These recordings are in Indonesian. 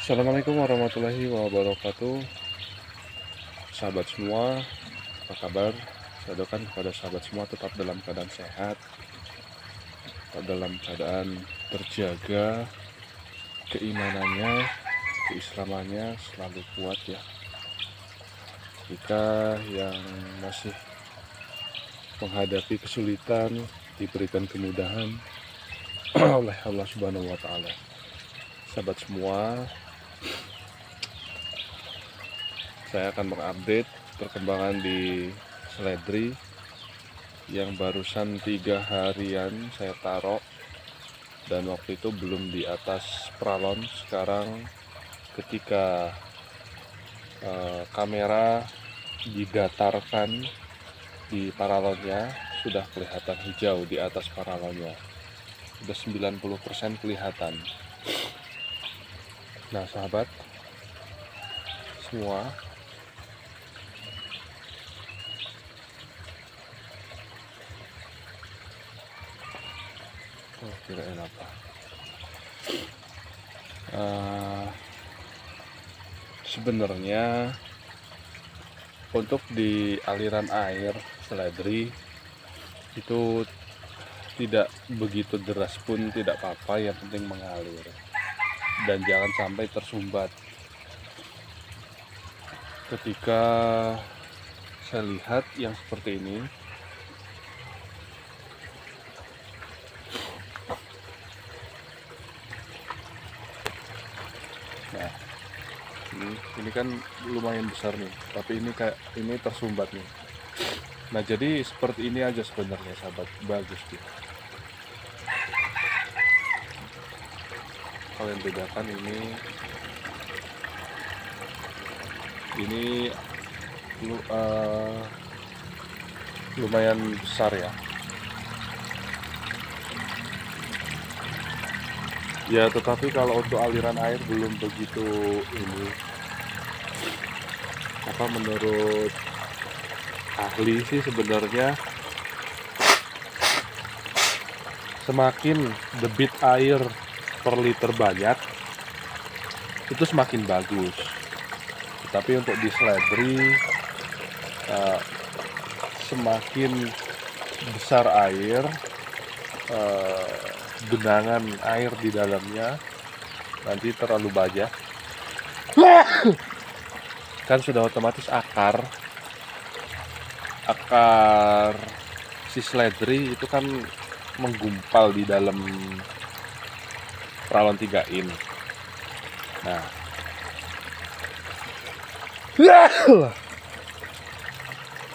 Assalamualaikum warahmatullahi wabarakatuh. Sahabat semua, apa kabar? Saya doakan kepada sahabat semua tetap dalam keadaan sehat, tetap dalam keadaan terjaga, keimanannya, keislamannya selalu kuat ya. Jika yang masih menghadapi kesulitan diberikan kemudahan oleh Allah Subhanahu wa taala. Sahabat semua, saya akan mengupdate perkembangan di Seledri yang barusan 3 harian saya taruh, dan waktu itu belum di atas pralon. Sekarang ketika kamera didatarkan di paralonnya, sudah kelihatan hijau di atas paralonnya, sudah 90% kelihatan. Nah sahabat semua, kirain apa? Sebenarnya untuk di aliran air Seledri itu tidak begitu deras pun tidak apa-apa, yang penting mengalir dan jangan sampai tersumbat. Ketika saya lihat yang seperti ini, nah ini kan lumayan besar nih, tapi ini kayak ini tersumbat nih. Nah jadi seperti ini aja sebenarnya sahabat, bagus dia. Kalian bedakan ini lumayan besar ya. Ya tetapi kalau untuk aliran air belum begitu ini, apa menurut ahli sih sebenarnya semakin debit air per liter banyak itu semakin bagus. Tetapi untuk di Seledri semakin besar air, genangan air di dalamnya nanti terlalu banyak kan sudah otomatis akar si Seledri itu kan menggumpal di dalam pralon 3 in.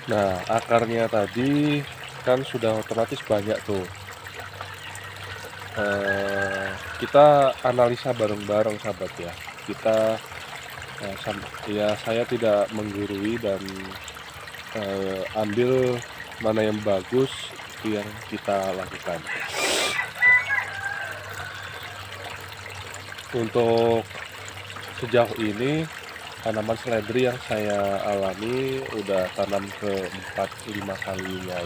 Nah akarnya tadi kan sudah otomatis banyak tuh. Kita analisa bareng-bareng sahabat ya. Kita ya saya tidak menggurui dan ambil mana yang bagus itu yang kita lakukan. Untuk sejauh ini tanaman Seledri yang saya alami udah tanam ke 4-5 kalinya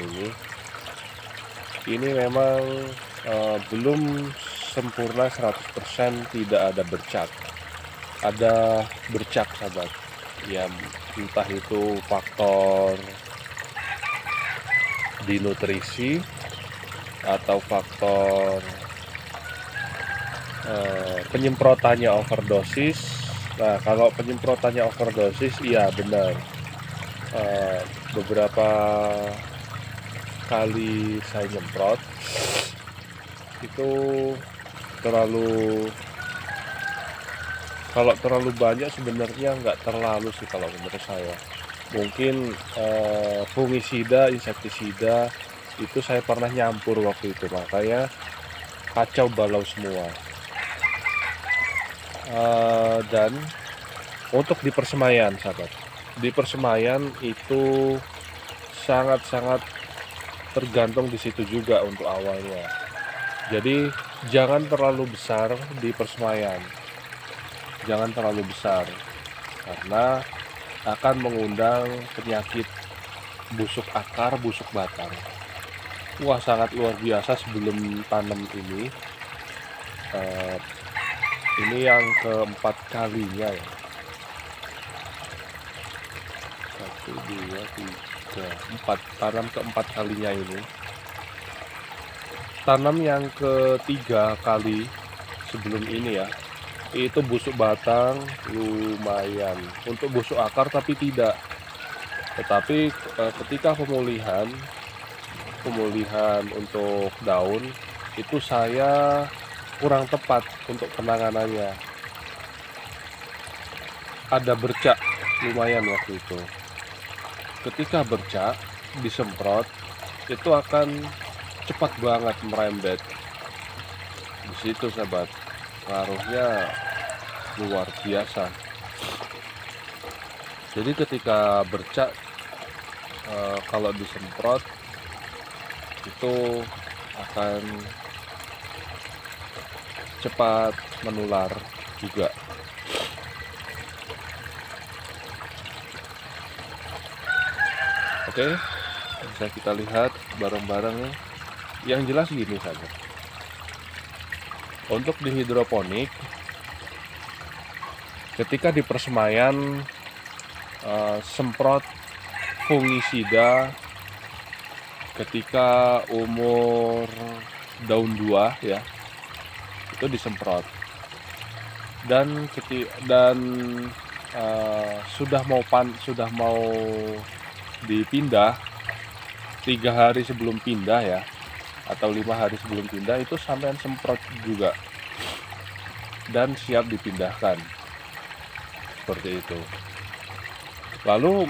ini memang belum sempurna 100%, tidak ada bercak. Ada bercak sahabat ya, entah itu faktor di nutrisi atau faktor penyemprotannya overdosis. Nah kalau penyemprotannya overdosis, iya benar, beberapa kali saya nyemprot itu kalau terlalu banyak sebenarnya nggak terlalu sih kalau menurut saya. Mungkin fungisida, insektisida itu saya pernah nyampur waktu itu, makanya kacau balau semua. Dan untuk di persemaian sahabat, di persemaian itu sangat-sangat tergantung di situ juga untuk awalnya. Jadi jangan terlalu besar di persemaian, jangan terlalu besar karena akan mengundang penyakit busuk akar, busuk batang. Wah sangat luar biasa. Sebelum tanam ini Ini yang keempat kalinya ya. 1, 2, 3, 4. Tanam keempat kalinya ini. Tanam yang ketiga kali sebelum ini ya. Itu busuk batang lumayan. Untuk busuk akar tapi tidak. Tetapi ketika pemulihan untuk daun itu saya kurang tepat untuk penanganannya. Ada bercak lumayan waktu itu. Ketika bercak disemprot itu akan cepat banget merembet. Di situ sahabat, pengaruhnya luar biasa. Jadi ketika bercak kalau disemprot itu akan cepat menular juga. Oke, bisa kita lihat bareng-bareng ya. Yang jelas gini saja. Untuk di hidroponik, ketika di persemaian semprot fungisida ketika umur daun 2 ya, itu disemprot. Dan sudah mau dipindah 3 hari sebelum pindah ya, atau 5 hari sebelum pindah itu sampean semprot juga dan siap dipindahkan seperti itu. Lalu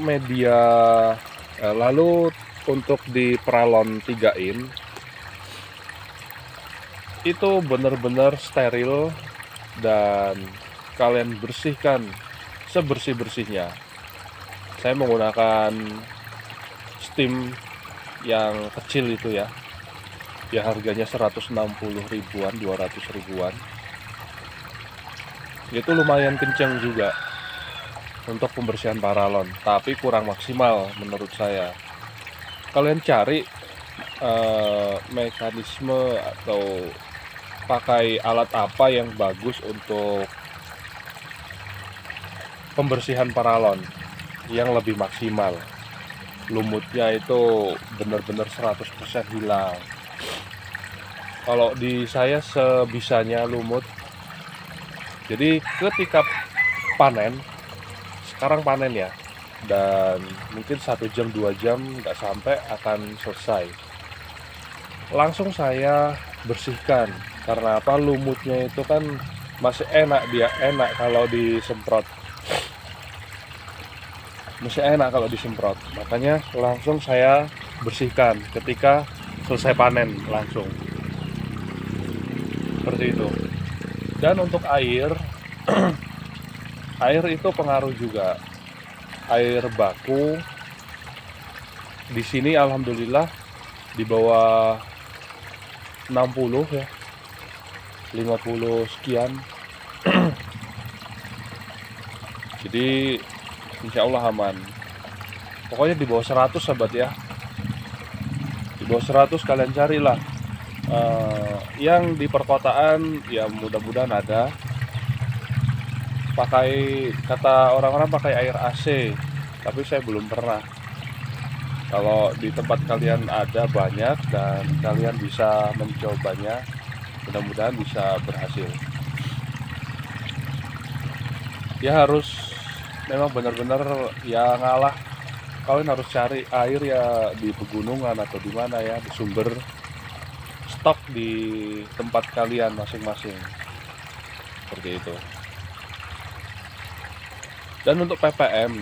lalu untuk di peralon 3in itu benar-benar steril dan kalian bersihkan sebersih-bersihnya. Saya menggunakan steam yang kecil itu ya, harganya 160 ribuan, 200 ribuan. Itu lumayan kencang juga untuk pembersihan paralon, tapi kurang maksimal menurut saya. Kalian cari mekanisme atau pakai alat apa yang bagus untuk pembersihan paralon yang lebih maksimal. Lumutnya itu benar-benar 100% hilang. Kalau di saya sebisanya lumut. Jadi ketika panen, sekarang panen ya, dan mungkin 1 jam 2 jam nggak sampai akan selesai. Langsung saya bersihkan. Karena apa? Lumutnya itu kan masih enak kalau disemprot. Makanya langsung saya bersihkan ketika selesai panen langsung. Seperti itu. Dan untuk air air itu pengaruh juga. Air baku di sini alhamdulillah di bawah 60 ya, 50 sekian. Jadi insya Allah aman. Pokoknya di bawah 100 sahabat ya. Di bawah 100 kalian carilah. Yang di perkotaan ya mudah-mudahan ada. Kata orang-orang pakai air AC, tapi saya belum pernah. Kalau di tempat kalian ada banyak dan kalian bisa mencobanya, mudah-mudahan bisa berhasil. Ya harus memang benar-benar ya ngalah. Kalian harus cari air ya di pegunungan atau di mana ya, di sumber, stok di tempat kalian masing-masing. Seperti itu. Dan untuk ppm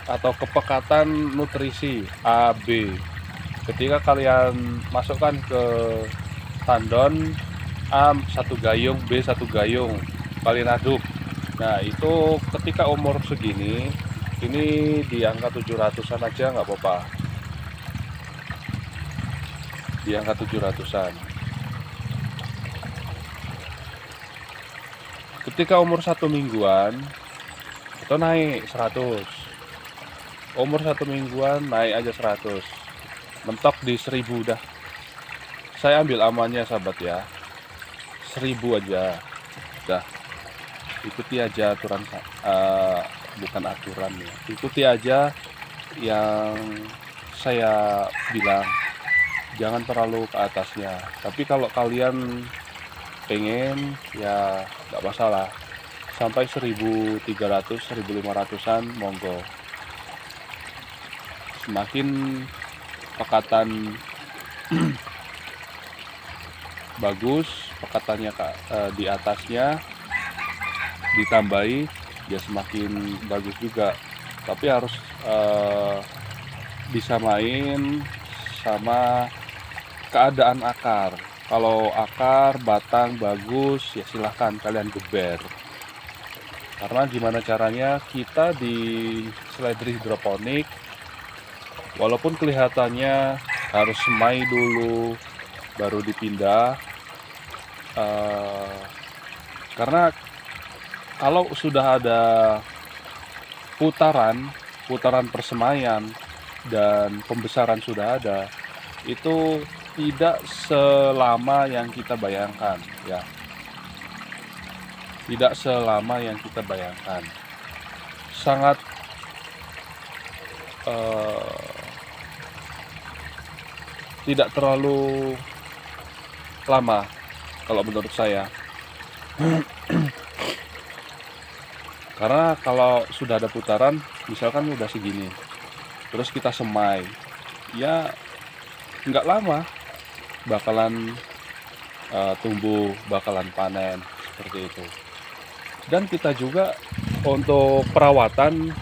atau kepekatan nutrisi AB, ketika kalian masukkan ke tandon A 1 gayung, B 1 gayung, kalian aduk. Nah itu ketika umur segini, ini di angka 700-an aja nggak apa-apa, di angka 700-an. Ketika umur 1 mingguan itu naik 100. Umur 1 mingguan naik aja 100. Mentok di 1000 dah. Saya ambil amannya sahabat ya, 1000 aja. mudah. Ikuti aja aturan, bukan aturan ya, ikuti aja yang saya bilang, jangan terlalu ke atasnya. Tapi kalau kalian pengen, ya nggak masalah, sampai 1300 1500-an monggo. Semakin pekatan bagus, pekatannya di atasnya ditambahi, ya semakin bagus juga. Tapi harus disamain sama keadaan akar. Kalau akar batang bagus, ya silahkan kalian geber. Karena gimana caranya kita di seledri hidroponik, walaupun kelihatannya harus semai dulu baru dipindah, karena kalau sudah ada putaran persemaian dan pembesaran sudah ada, itu tidak selama yang kita bayangkan ya, tidak selama yang kita bayangkan, sangat tidak terlalu lama kalau menurut saya. Karena kalau sudah ada putaran, misalkan udah segini, terus kita semai, ya nggak lama bakalan tumbuh, bakalan panen seperti itu. Dan kita juga untuk perawatan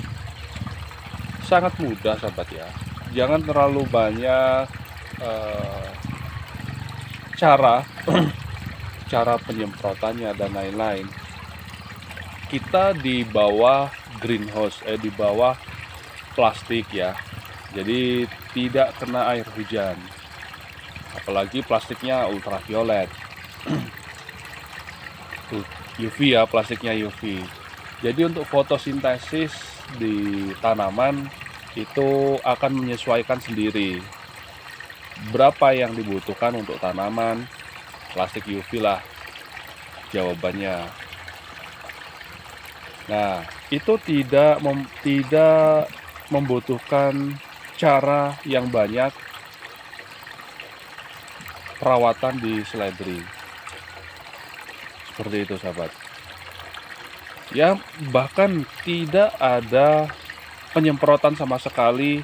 sangat mudah sahabat ya. Jangan terlalu banyak cara cara penyemprotannya dan lain-lain. Kita di bawah greenhouse, di bawah plastik ya, jadi tidak kena air hujan, apalagi plastiknya ultraviolet. UV ya, plastiknya UV. Jadi untuk fotosintesis di tanaman itu akan menyesuaikan sendiri berapa yang dibutuhkan untuk tanaman. Plastik UV lah jawabannya. Nah, itu tidak membutuhkan cara yang banyak perawatan di seledri. Seperti itu sahabat. Ya, bahkan tidak ada penyemprotan sama sekali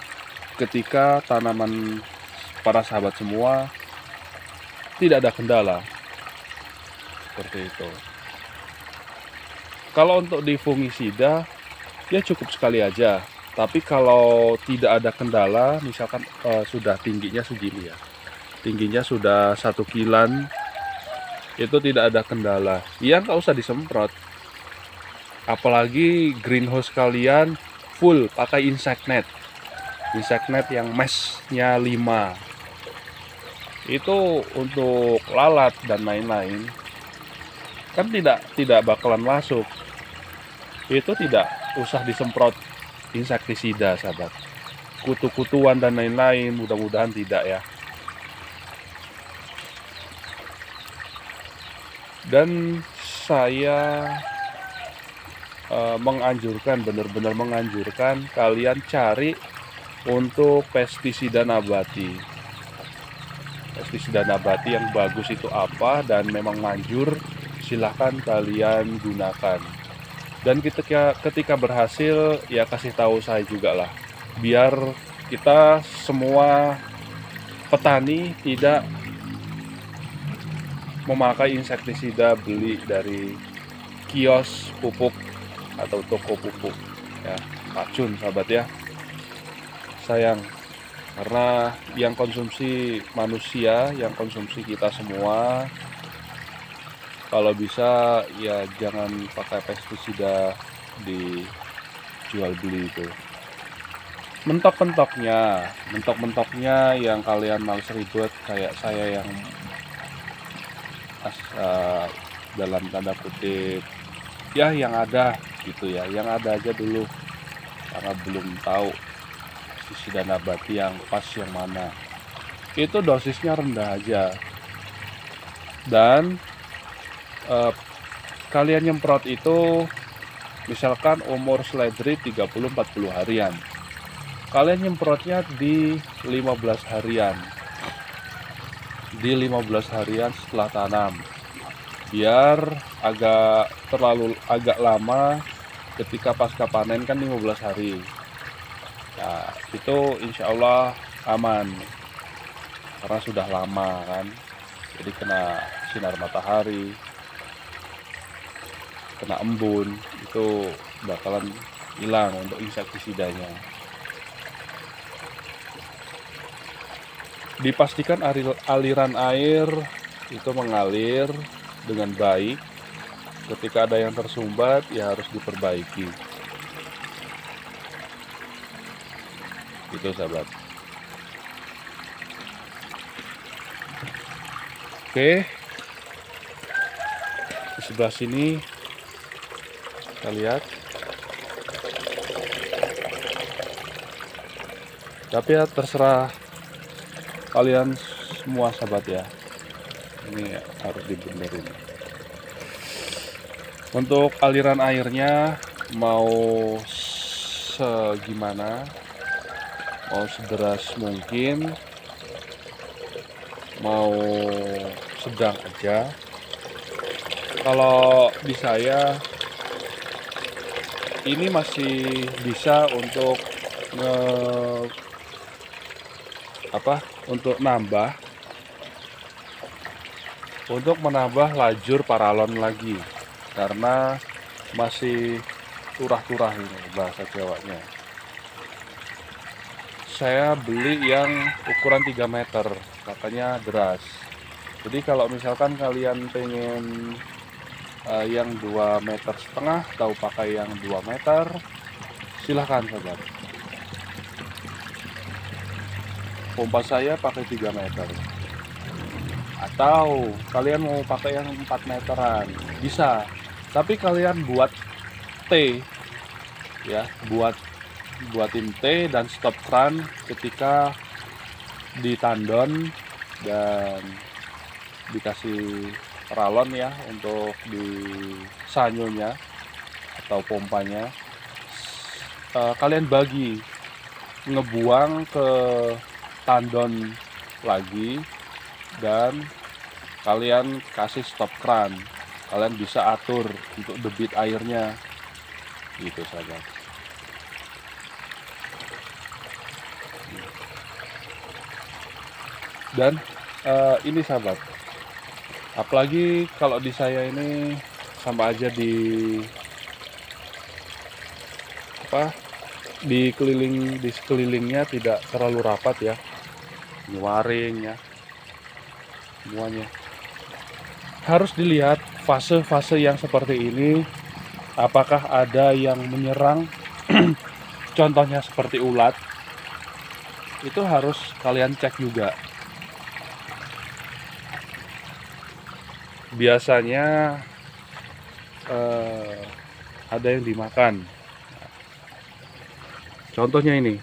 ketika tanaman para sahabat semua tidak ada kendala. Seperti itu. Kalau untuk di fungisida, ya cukup sekali aja. Tapi kalau tidak ada kendala, misalkan sudah tingginya segini ya, tingginya sudah 1 kilan, itu tidak ada kendala, ya nggak usah disemprot. Apalagi greenhouse kalian full pakai insect net yang meshnya 5, itu untuk lalat dan lain-lain kan tidak bakalan masuk. Itu tidak usah disemprot insektisida sahabat, kutu-kutuan dan lain-lain, mudah-mudahan tidak ya. Dan saya menganjurkan, benar-benar menganjurkan kalian cari untuk pestisida nabati. Pestisida nabati yang bagus itu apa dan memang manjur, silahkan kalian gunakan. Dan ketika berhasil, ya kasih tahu saya juga lah, biar kita semua petani tidak memakai insektisida beli dari kios pupuk atau toko pupuk ya, racun sahabat ya. Sayang, karena yang konsumsi manusia, yang konsumsi kita semua, kalau bisa ya jangan pakai pestisida dijual beli itu. Mentok-mentoknya yang kalian males ribet kayak saya yang dalam tanda kutip ya yang ada gitu ya, yang ada aja dulu karena belum tahu pestisida nabati yang pas yang mana. Itu dosisnya rendah aja dan kalian nyemprot itu misalkan umur seledri 30-40 harian, kalian nyemprotnya di 15 harian. Di 15 harian setelah tanam, biar agak lama ketika pasca panen kan 15 hari. Nah, itu insya Allah aman karena sudah lama kan, jadi kena sinar matahari, kena embun, itu bakalan hilang untuk insektisidanya. Dipastikan aliran air itu mengalir dengan baik. Ketika ada yang tersumbat ya harus diperbaiki. Itu sahabat. Oke, di sebelah sini kita lihat. Tapi ya terserah kalian semua sahabat ya. Ini harus dibenerin. Untuk aliran airnya mau segimana, mau sederas mungkin, mau sedang aja. Kalau di saya ini masih bisa untuk untuk menambah lajur paralon lagi, karena masih turah-turah ini bahasa Jawanya. Saya beli yang ukuran 3 meter, katanya deras. Jadi kalau misalkan kalian pengen yang 2,5 meter atau pakai yang 2 meter, silahkan sahabat. Pompa saya pakai 3 meter, atau kalian mau pakai yang 4 meteran bisa, tapi kalian buat T ya, buatin T dan stop keran ketika ditandon dan dikasih paralon ya untuk di sanyonya atau pompanya. Kalian bagi, ngebuang ke tandon lagi, dan kalian kasih stop keran. Kalian bisa atur untuk debit airnya gitu saja. Dan ini sahabat, apalagi kalau di saya ini sama aja di sekelilingnya tidak terlalu rapat ya, nyaring ya, semuanya harus dilihat fase-fase yang seperti ini. Apakah ada yang menyerang contohnya seperti ulat, itu harus kalian cek juga. Biasanya ada yang dimakan. Contohnya ini.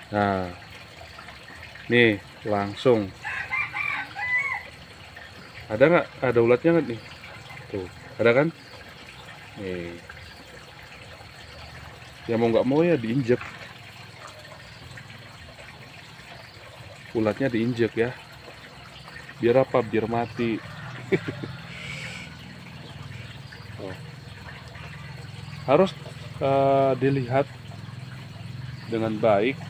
Nah, nih langsung ada nggak? Ada ulatnya nggak nih? Tuh, ada kan? Nih, ya mau nggak mau ya diinjek. Ulatnya diinjek ya. Biar apa? Biar mati. Oh. Harus dilihat dengan baik.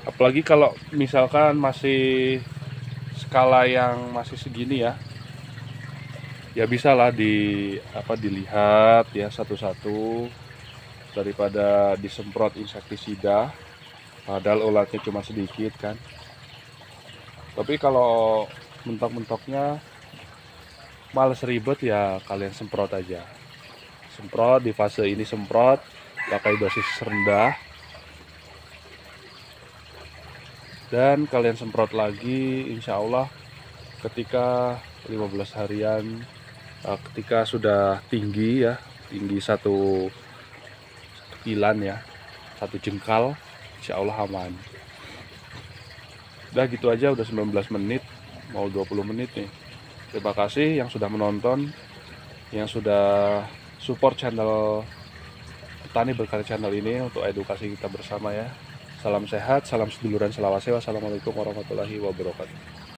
Apalagi kalau misalkan masih skala yang masih segini ya, ya bisalah dilihat ya satu-satu, daripada disemprot insektisida padahal ulatnya cuma sedikit kan. Tapi kalau mentok-mentoknya males ribet ya, kalian semprot aja. Semprot di fase ini, semprot pakai dosis rendah, dan kalian semprot lagi insya Allah ketika 15 harian, ketika sudah tinggi ya, tinggi satu kilan ya, 1 jengkal, insya Allah aman. Udah gitu aja, udah 19 menit mau 20 menit nih. Terima kasih yang sudah menonton, yang sudah support channel Petani Berkarya channel ini untuk edukasi kita bersama ya. Salam sehat, salam seduluran selawase. Wassalamualaikum warahmatullahi wabarakatuh.